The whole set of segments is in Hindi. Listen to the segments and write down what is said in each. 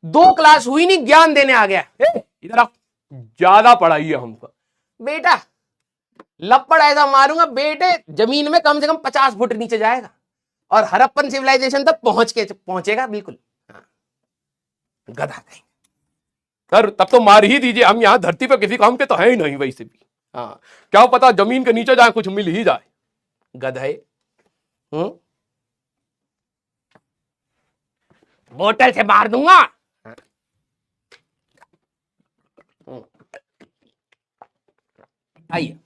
2 क्लास हुई नहीं, ज्ञान देने आ गया। इधर आप, ज्यादा पढ़ाई है हमको बेटा, लपड़ ऐसा मारूंगा बेटे, जमीन में कम से कम 50 फुट नीचे जाएगा और हड़प्पन सिविलाइजेशन तक पहुंचेगा बिल्कुल। हाँ। गधा कहीं सर, तब तो मार ही दीजिए, हम यहां धरती पर किसी काम के तो है ही नहीं वैसे भी। हाँ, क्या पता जमीन के नीचे जाए कुछ मिल ही जाए। गधे। बोतल से मार दूंगा। आइए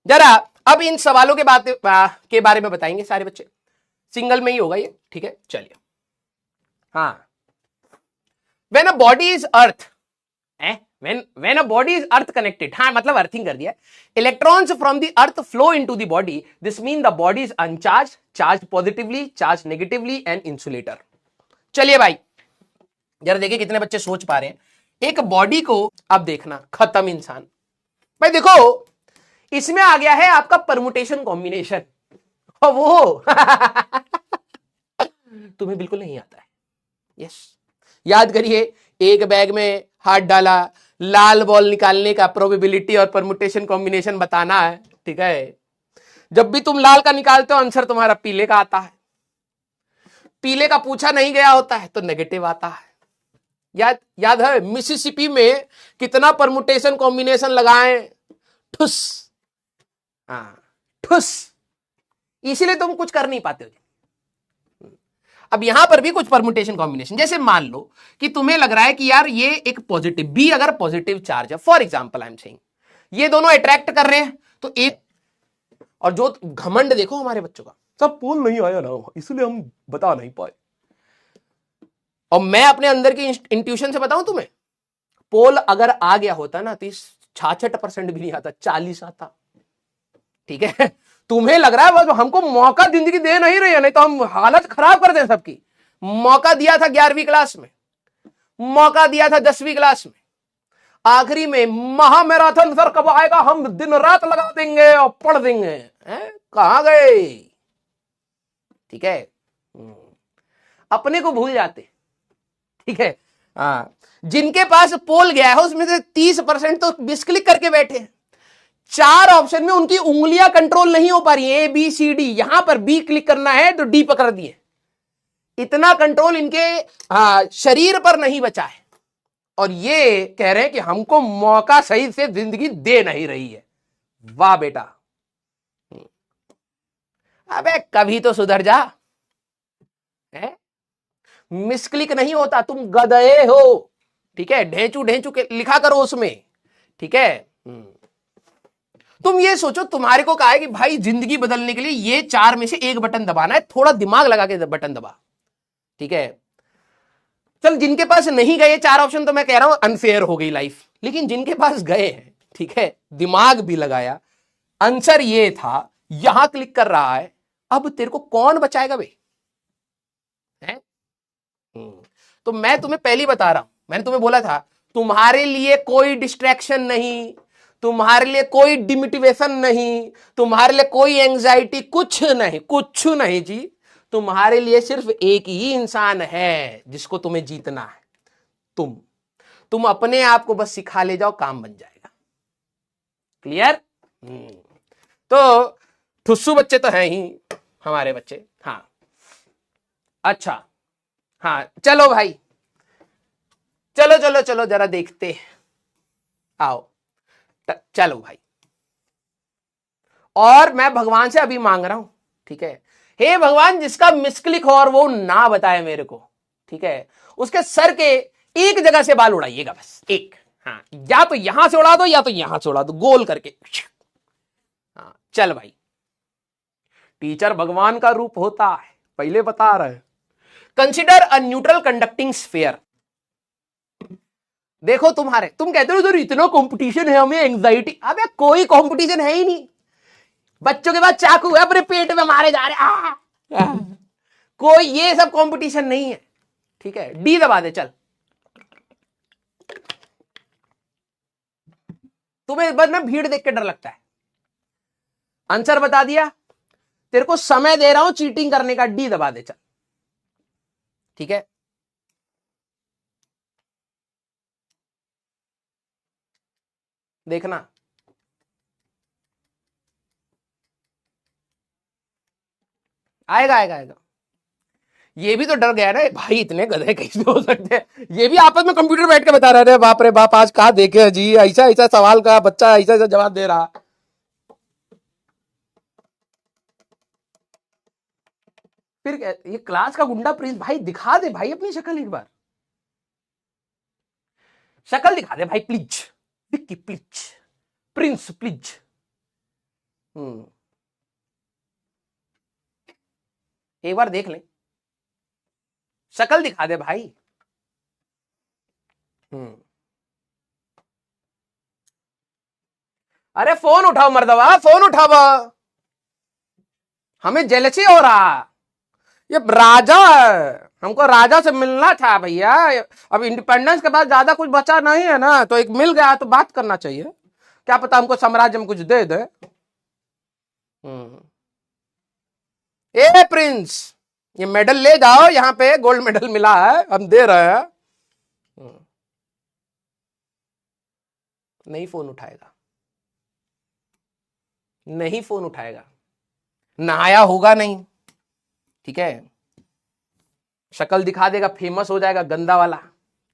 जरा अब इन सवालों के बारे में बताएंगे सारे बच्चे। सिंगल में ही होगा ये, ठीक है, चलिए। हाँ, when a body is earth, when a body is earth connected, हाँ मतलब अर्थिंग कर दिया, electrons from the earth flow into the body, this means the body is uncharged, charged positively, charged negatively and insulator। चलिए भाई जरा देखिए कितने बच्चे सोच पा रहे हैं। एक बॉडी को अब देखना, खत्म इंसान। भाई देखो इसमें आ गया है आपका परमुटेशन कॉम्बिनेशन, और वो तुम्हें बिल्कुल नहीं आता है। यस, याद करिए, एक बैग में हाथ डाला, लाल बॉल निकालने का प्रोबेबिलिटी और परमुटेशन कॉम्बिनेशन बताना है, ठीक है। जब भी तुम लाल का निकालते हो आंसर तुम्हारा पीले का आता है, पीले का पूछा नहीं गया होता है तो नेगेटिव आता है। याद है मिसिसिपी में कितना परमुटेशन कॉम्बिनेशन लगाए, ठुस, हाँ ठुस, इसीलिए तुम कुछ कर नहीं पाते हो। अब यहां पर भी कुछ परमुटेशन कॉम्बिनेशन, जैसे मान लो कि तुम्हें लग रहा है कि यार ये एक पॉजिटिव, बी अगर पॉजिटिव चार्ज है, for example I am saying, ये दोनों अट्रैक्ट कर रहे हैं, तो एक, और जो घमंड देखो हमारे बच्चों का, सब पोल नहीं आया ना इसलिए हम बता नहीं पाए। और मैं अपने अंदर की इंट्यूशन से बताऊं तुम्हें, पोल अगर आ गया होता ना तो 66% भी नहीं आता, 40 आता, ठीक है। तुम्हें लग रहा है बस हमको मौका जिंदगी दे नहीं रही है, नहीं तो हम हालत खराब कर दें सबकी। मौका दिया था 11वीं क्लास में, मौका दिया था 10वीं क्लास में, आखिरी में महा मैराथन सर कब आएगा, हम दिन रात लगा देंगे और पढ़ देंगे, कहां गए, ठीक है। अपने को भूल जाते, ठीक है। हाँ, जिनके पास पोल गया है उसमें से 30% तो मिसक्लिक करके बैठे हैं। 4 ऑप्शन में उनकी उंगलियां कंट्रोल नहीं हो पा रही है, A B C D, यहां पर B क्लिक करना है तो D पकड़ दिए। इतना कंट्रोल इनके शरीर पर नहीं बचा है, और ये कह रहे हैं कि हमको मौका सही से जिंदगी दे नहीं रही है। वाह बेटा, अबे कभी तो सुधर जा, मिसक्लिक नहीं होता, तुम गधे हो, ठीक है। ढेंचू ढेंचू के लिखा करो उसमें, ठीक है। तुम ये सोचो, तुम्हारे को कहा है कि भाई जिंदगी बदलने के लिए ये 4 में से एक बटन दबाना है, थोड़ा दिमाग लगा के बटन दबा, ठीक है। चल जिनके पास नहीं गए 4 ऑप्शन, तो मैं कह रहा हूं अनफेयर हो गई लाइफ, लेकिन जिनके पास गए हैं, ठीक है, दिमाग भी लगाया, आंसर ये था, यहां क्लिक कर रहा है, अब तेरे को कौन बचाएगा भाई, है? तो मैं तुम्हें पहले बता रहा हूं, मैंने तुम्हें बोला था तुम्हारे लिए कोई डिस्ट्रैक्शन नहीं, तुम्हारे लिए कोई डिमोटिवेशन नहीं, तुम्हारे लिए कोई एंजाइटी, कुछ नहीं जी। तुम्हारे लिए सिर्फ एक ही इंसान है जिसको तुम्हें जीतना है, तुम अपने आप को बस सिखा ले जाओ, काम बन जाएगा। क्लियर? तो ठुस्सू बच्चे तो हैं ही हमारे बच्चे। हाँ अच्छा, हाँ चलो भाई, चलो जरा देखते, आओ चलो भाई। और मैं भगवान से अभी मांग रहा हूं, ठीक है, हे भगवान जिसका मिसक्लिक हो और वो ना बताए मेरे को, ठीक है, उसके सर के एक जगह से बाल उड़ाइएगा, बस एक। हाँ, या तो यहां से उड़ा दो या तो यहां से उड़ा दो, गोल करके। हाँ चल भाई, टीचर भगवान का रूप होता है, पहले बता रहे हैं। Consider a neutral conducting sphere. देखो तुम कहते हो सर इतना कंपटीशन है, हमें एंजाइटी, अबे कोई कंपटीशन है ही नहीं। बच्चों के पास चाकू है, अपने पेट में मारे जा रहे, कोई ये सब कंपटीशन नहीं है, ठीक है। डी दबा दे, चल। तुम्हें बस ना भीड़ देख के डर लगता है। आंसर बता दिया, तेरे को समय दे रहा हूं चीटिंग करने का, डी दबा दे, चल, ठीक है। देखना। आएगा आएगा आएगा। ये भी तो डर गया ना भाई, इतने गधे कैसे हो सकते हैं। ये भी आपस में कंप्यूटर बैठ के बता रहे थे, बाप रे बाप आज कहा देखे जी, ऐसा ऐसा सवाल का बच्चा ऐसा ऐसा जवाब दे रहा। फिर ये क्लास का गुंडा प्रिंस, भाई दिखा दे भाई अपनी शक्ल एक बार, शक्ल दिखा दे भाई please, Vicky please, Prince please. एक बार देख ले, शक्ल दिखा दे भाई। अरे फोन उठाओ मर्दवा, फोन उठाओ, हमें जेलसी हो रहा। ये राजा है, हमको राजा से मिलना था भैया। अब इंडिपेंडेंस के बाद ज्यादा कुछ बचा नहीं है ना, तो एक मिल गया तो बात करना चाहिए। क्या पता हमको साम्राज्य में कुछ दे दे। ए प्रिंस, ये मेडल ले जाओ, यहाँ पे गोल्ड मेडल मिला है, हम दे रहे हैं। नहीं फोन उठाएगा, नहीं फोन उठाएगा, नहाया होगा नहीं, ठीक है, शक्ल दिखा देगा, फेमस हो जाएगा गंदा वाला।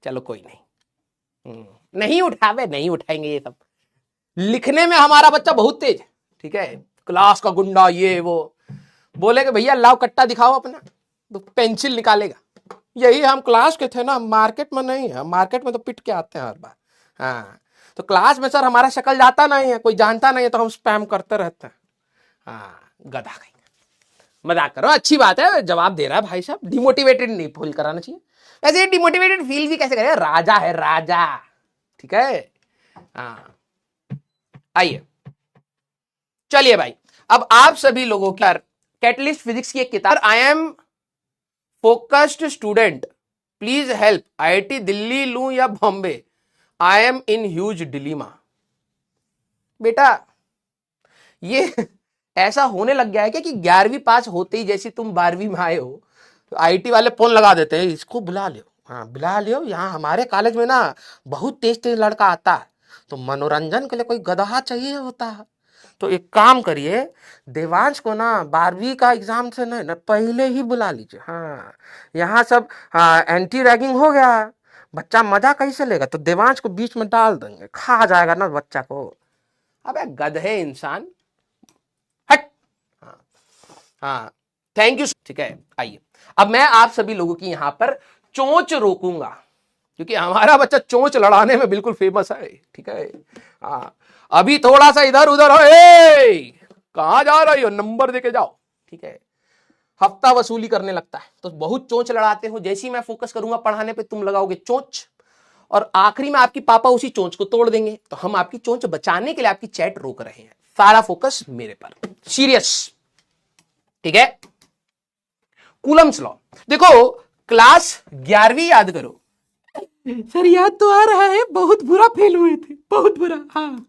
चलो कोई नहीं, नहीं उठावे, नहीं उठाएंगे ये सब। लिखने में हमारा बच्चा बहुत तेज, ठीक है, क्लास का गुंडा ये वो, बोलेगा भैया लाओ कट्टा दिखाओ अपना, तो पेंसिल निकालेगा। यही हम क्लास के थे ना, मार्केट में नहीं है, मार्केट में तो पिट के आते हैं हर बार। हाँ, तो क्लास में सर हमारा शक्ल जाता नहीं है, कोई जानता नहीं है, तो हम स्पैम करते रहते हैं। हाँ, गधा कहीं। मजाक करो, अच्छी बात है, जवाब दे रहा है भाई साहब, डिमोटिवेटेड नहीं फील कराना चाहिए। वैसे डिमोटिवेटेड फील भी कैसे करे, राजा है राजा, ठीक है। हाँ, आइए चलिए भाई, अब आप सभी लोगों की कैटलिस्ट फिजिक्स की एक किताब, I am focused student please help, IIT Delhi लूं या Bombay, I am in huge dilemma. बेटा ये ऐसा होने लग गया है कि 11वीं पास होते ही जैसे तुम 12वीं में आए हो, तो आईटी वाले फोन लगा देते हैं, इसको बुला लो, हाँ बुला लो, यहाँ हमारे कॉलेज में ना बहुत तेज तेज लड़का आता है, तो मनोरंजन के लिए कोई गधा चाहिए होता है। तो एक काम करिए, देवांश को ना 12वीं का एग्जाम से नहीं ना पहले ही बुला लीजिए। हाँ, यहाँ सब एंटी रैगिंग हो गया, बच्चा मजा कैसे लेगा, तो देवांश को बीच में डाल देंगे, खा जाएगा ना बच्चा को। अबे गधे इंसान, हट। हाँ, थैंक यू, ठीक है। आइए, अब मैं आप सभी लोगों की यहां पर चोंच रोकूंगा, क्योंकि हमारा बच्चा चोंच लड़ाने में बिल्कुल फेमस है, ठीक है। हाँ, अभी थोड़ा सा इधर उधर हो, कहां जा रही हो, नंबर देके जाओ, ठीक है। हफ्ता वसूली करने लगता है, तो बहुत चोंच लड़ाते हो। जैसे ही मैं फोकस करूंगा पढ़ाने पे, तुम लगाओगे चोंच, और आखिरी में आपकी पापा उसी चोंच को तोड़ देंगे। तो हम आपकी चोंच बचाने के लिए आपकी चैट रोक रहे हैं, सारा फोकस मेरे पर, सीरियस, ठीक है। कूलम्स लॉ, देखो क्लास 11वीं याद करो। सर याद तो आ रहा है, बहुत बुरा फेल हुए थे, बहुत बुरा। हाँ,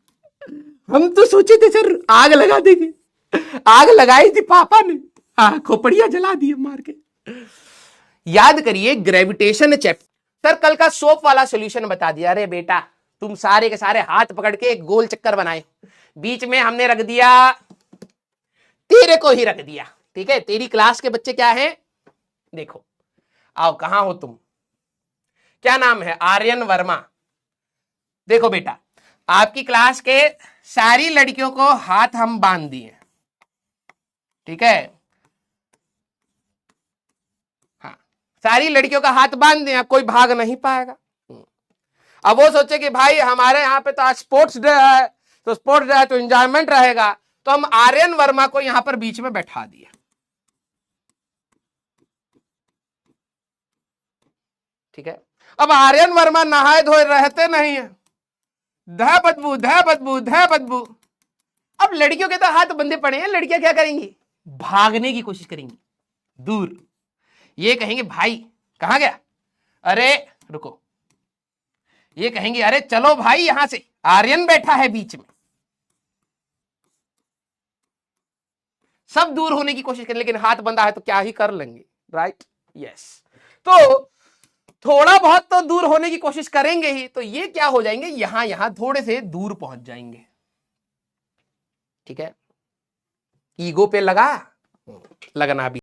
हम तो सोचे थे सर आग लगा देंगे, आग लगाई थी पापा ने, हाँ खोपड़ियां जला दिए मार के। याद करिए ग्रेविटेशन चैप्टर, सर कल का सोप वाला सॉल्यूशन बता दिया। अरे बेटा तुम सारे के सारे हाथ पकड़ के एक गोल चक्कर बनाए, बीच में हमने रख दिया, तेरे को ही रख दिया, ठीक है। तेरी क्लास के बच्चे क्या हैं, देखो, आओ कहां हो तुम, क्या नाम है, आर्यन वर्मा। देखो बेटा, आपकी क्लास के सारी लड़कियों को हाथ हम बांध दिए, ठीक है। हाँ, सारी लड़कियों का हाथ बांध दिए, अब कोई भाग नहीं पाएगा। अब वो सोचे कि भाई हमारे यहाँ पे तो आज स्पोर्ट्स डे है, तो स्पोर्ट्स डे है तो एंजॉयमेंट रहेगा, तो हम आर्यन वर्मा को यहां पर बीच में बैठा दिए, ठीक है। अब आर्यन वर्मा नहाए धोए रहते नहीं है, ध बदबू ध बदबू ध बदबू। अब लड़कियों के तो हाथ बंधे पड़े हैं, लड़कियां क्या करेंगी, भागने की कोशिश करेंगी दूर, ये कहेंगे भाई कहां गया, अरे रुको, ये कहेंगे अरे चलो भाई यहां से, आर्यन बैठा है बीच में। सब दूर होने की कोशिश करें, लेकिन हाथ बंधा है तो क्या ही कर लेंगे, राइट, यस। तो थोड़ा बहुत तो दूर होने की कोशिश करेंगे ही, तो ये क्या हो जाएंगे, यहां यहां थोड़े से दूर पहुंच जाएंगे। ठीक है, ईगो पे लगा, लगना भी